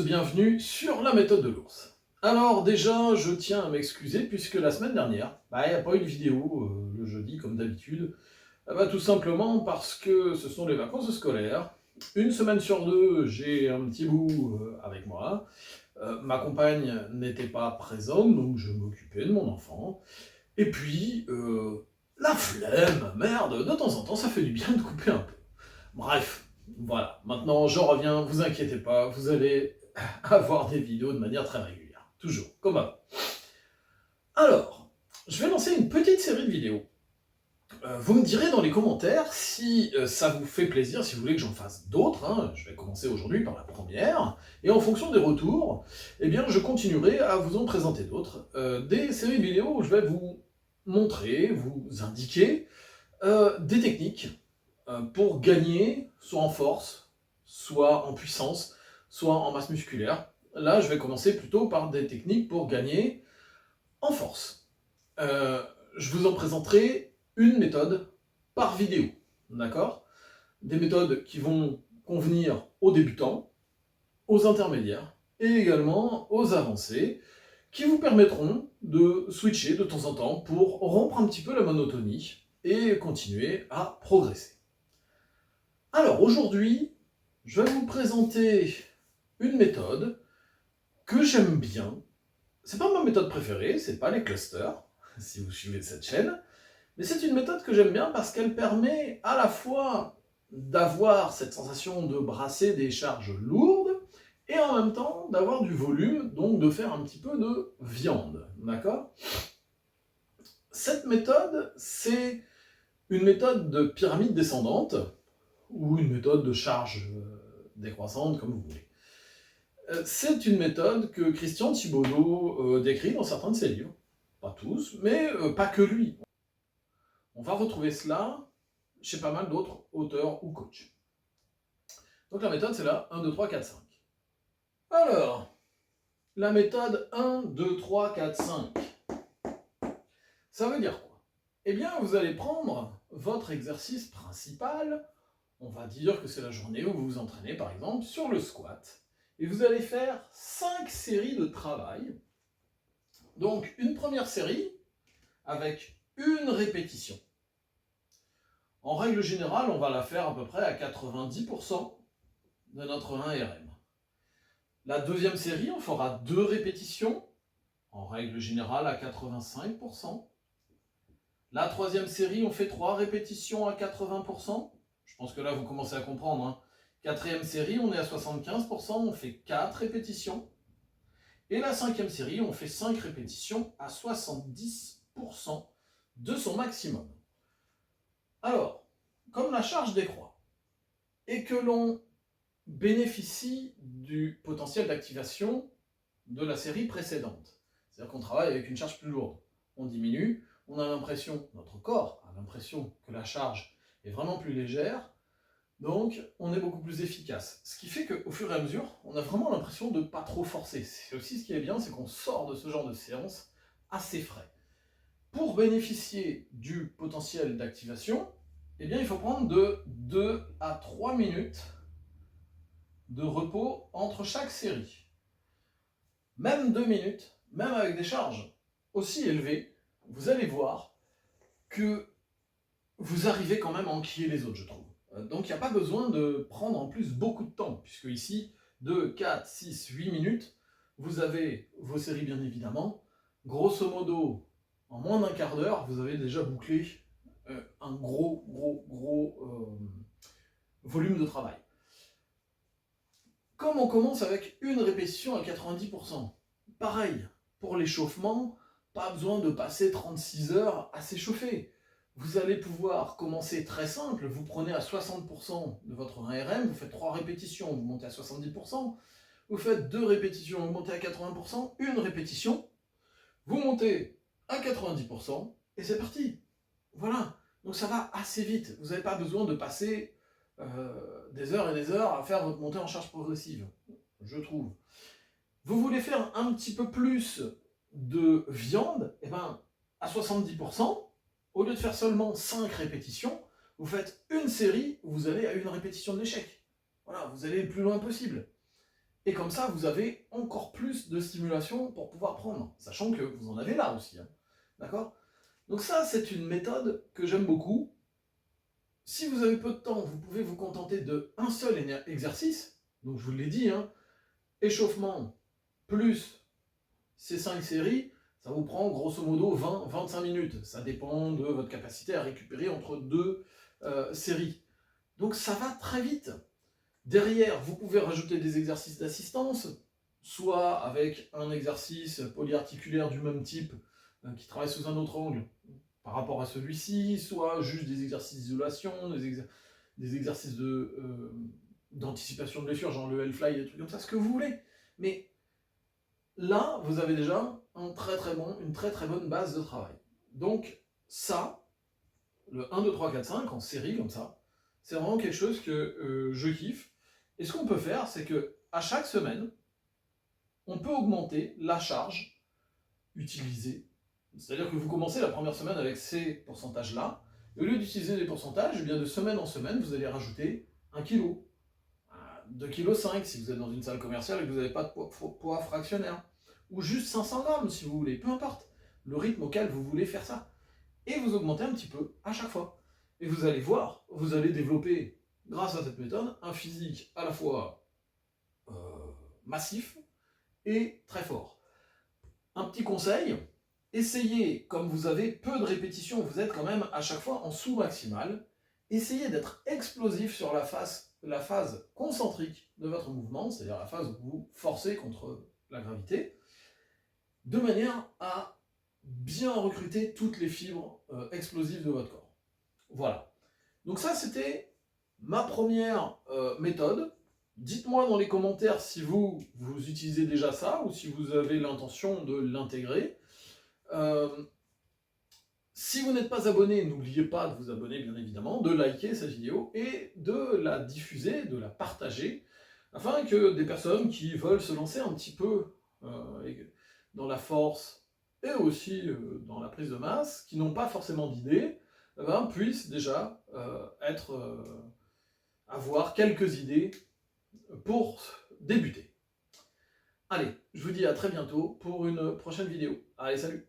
bienvenue sur la méthode de l'ours. Alors déjà, je tiens à m'excuser puisque la semaine dernière, il n'y a pas eu de vidéo le jeudi comme d'habitude. Tout simplement parce que ce sont les vacances scolaires. Une semaine sur deux, j'ai un petit bout avec moi. Ma compagne n'était pas présente, donc je m'occupais de mon enfant. Et puis, la flemme, merde, de temps en temps, ça fait du bien de couper un peu. Bref, voilà. Maintenant, je reviens, vous inquiétez pas, vous allez avoir des vidéos de manière très régulière. Toujours, comme avant. Alors, je vais lancer une petite série de vidéos. Vous me direz dans les commentaires si ça vous fait plaisir, si vous voulez que j'en fasse d'autres. Je vais commencer aujourd'hui par la première. Et en fonction des retours, eh bien, je continuerai à vous en présenter d'autres. Des séries de vidéos où je vais vous montrer, vous indiquer des techniques pour gagner soit en force, soit en puissance, soit en masse musculaire. Là, je vais commencer plutôt par des techniques pour gagner en force. Je vous en présenterai une méthode par vidéo, d'accord? Des méthodes qui vont convenir aux débutants, aux intermédiaires et également aux avancés, qui vous permettront de switcher de temps en temps pour rompre un petit peu la monotonie et continuer à progresser. Alors aujourd'hui, je vais vous présenter une méthode que j'aime bien. C'est pas ma méthode préférée, c'est pas les clusters, si vous suivez cette chaîne, mais c'est une méthode que j'aime bien parce qu'elle permet à la fois d'avoir cette sensation de brasser des charges lourdes et en même temps d'avoir du volume, donc de faire un petit peu de viande, d'accord? Cette méthode, c'est une méthode de pyramide descendante, ou une méthode de charge décroissante, comme vous voulez. C'est une méthode que Christian Thibaudeau décrit dans certains de ses livres. Pas tous, mais pas que lui. On va retrouver cela chez pas mal d'autres auteurs ou coachs. Donc la méthode, c'est là 1, 2, 3, 4, 5. Alors, la méthode 1, 2, 3, 4, 5. Ça veut dire quoi? Eh bien, vous allez prendre votre exercice principal. On va dire que c'est la journée où vous vous entraînez, par exemple, sur le squat. Et vous allez faire 5 séries de travail. Donc, une première série avec une répétition. En règle générale, on va la faire à peu près à 90% de notre 1RM. La deuxième série, on fera 2 répétitions, en règle générale à 85%. La troisième série, on fait 3 répétitions à 80%. Je pense que là, vous commencez à comprendre. Quatrième série, on est à 75%, on fait 4 répétitions. Et la cinquième série, on fait 5 répétitions à 70% de son maximum. Alors, comme la charge décroît et que l'on bénéficie du potentiel d'activation de la série précédente, c'est-à-dire qu'on travaille avec une charge plus lourde, on diminue, on a l'impression, notre corps a l'impression que la charge est vraiment plus légère, donc on est beaucoup plus efficace. Ce qui fait qu'au fur et à mesure, on a vraiment l'impression de ne pas trop forcer. C'est aussi ce qui est bien, c'est qu'on sort de ce genre de séance assez frais. Pour bénéficier du potentiel d'activation, eh bien, il faut prendre de 2 à 3 minutes de repos entre chaque série. Même 2 minutes, même avec des charges aussi élevées, vous allez voir que vous arrivez quand même à enquiller les autres, je trouve. Donc il n'y a pas besoin de prendre en plus beaucoup de temps, puisque ici, 2, 4, 6, 8 minutes, vous avez vos séries bien évidemment. Grosso modo, en moins d'un quart d'heure, vous avez déjà bouclé un gros volume de travail. Comme on commence avec une répétition à 90%, pareil, pour l'échauffement, pas besoin de passer 36 heures à s'échauffer. Vous allez pouvoir commencer très simple, vous prenez à 60% de votre 1RM, vous faites 3 répétitions, vous montez à 70%, vous faites 2 répétitions, vous montez à 80%, une répétition, vous montez à 90%, et c'est parti. Voilà, donc ça va assez vite, vous n'avez pas besoin de passer des heures et des heures à faire votre montée en charge progressive, je trouve. Vous voulez faire un petit peu plus de viande, et bien à 70%, au lieu de faire seulement 5 répétitions, vous faites une série, vous allez à une répétition de l'échec. Voilà, vous allez le plus loin possible. Et comme ça, vous avez encore plus de stimulation pour pouvoir prendre, sachant que vous en avez là aussi. Hein. D'accord? Donc ça, c'est une méthode que j'aime beaucoup. Si vous avez peu de temps, vous pouvez vous contenter d'un seul exercice. Donc je vous l'ai dit, hein, échauffement plus ces 5 séries, ça vous prend grosso modo 20-25 minutes. Ça dépend de votre capacité à récupérer entre deux séries. Donc ça va très vite. Derrière, vous pouvez rajouter des exercices d'assistance, soit avec un exercice polyarticulaire du même type qui travaille sous un autre angle par rapport à celui-ci, soit juste des exercices d'isolation, des exercices d'anticipation de blessure, genre le Hellfly, des trucs comme ça, ce que vous voulez. Mais là, vous avez déjà une très très bonne base de travail. Donc ça, le 1, 2, 3, 4, 5 en série comme ça, c'est vraiment quelque chose que je kiffe. Et ce qu'on peut faire, c'est que à chaque semaine, on peut augmenter la charge utilisée. C'est-à-dire que vous commencez la première semaine avec ces pourcentages-là, et au lieu d'utiliser des pourcentages, eh bien de semaine en semaine, vous allez rajouter 1 kg, 2,5 kg si vous êtes dans une salle commerciale et que vous n'avez pas de poids fractionnaire, ou juste 500 grammes si vous voulez, peu importe le rythme auquel vous voulez faire ça. Et vous augmentez un petit peu à chaque fois. Et vous allez voir, vous allez développer, grâce à cette méthode, un physique à la fois massif et très fort. Un petit conseil, essayez, comme vous avez peu de répétitions, vous êtes quand même à chaque fois en sous-maximal, essayez d'être explosif sur la phase concentrique de votre mouvement, c'est-à-dire la phase où vous forcez contre la gravité, de manière à bien recruter toutes les fibres explosives de votre corps. Voilà. Donc ça, c'était ma première méthode. Dites-moi dans les commentaires si vous utilisez déjà ça ou si vous avez l'intention de l'intégrer. Si vous n'êtes pas abonné, n'oubliez pas de vous abonner bien évidemment, de liker cette vidéo et de la diffuser, de la partager, afin que des personnes qui veulent se lancer un petit peu dans la force et aussi dans la prise de masse, qui n'ont pas forcément d'idées, puissent déjà avoir quelques idées pour débuter. Allez, je vous dis à très bientôt pour une prochaine vidéo. Allez, salut!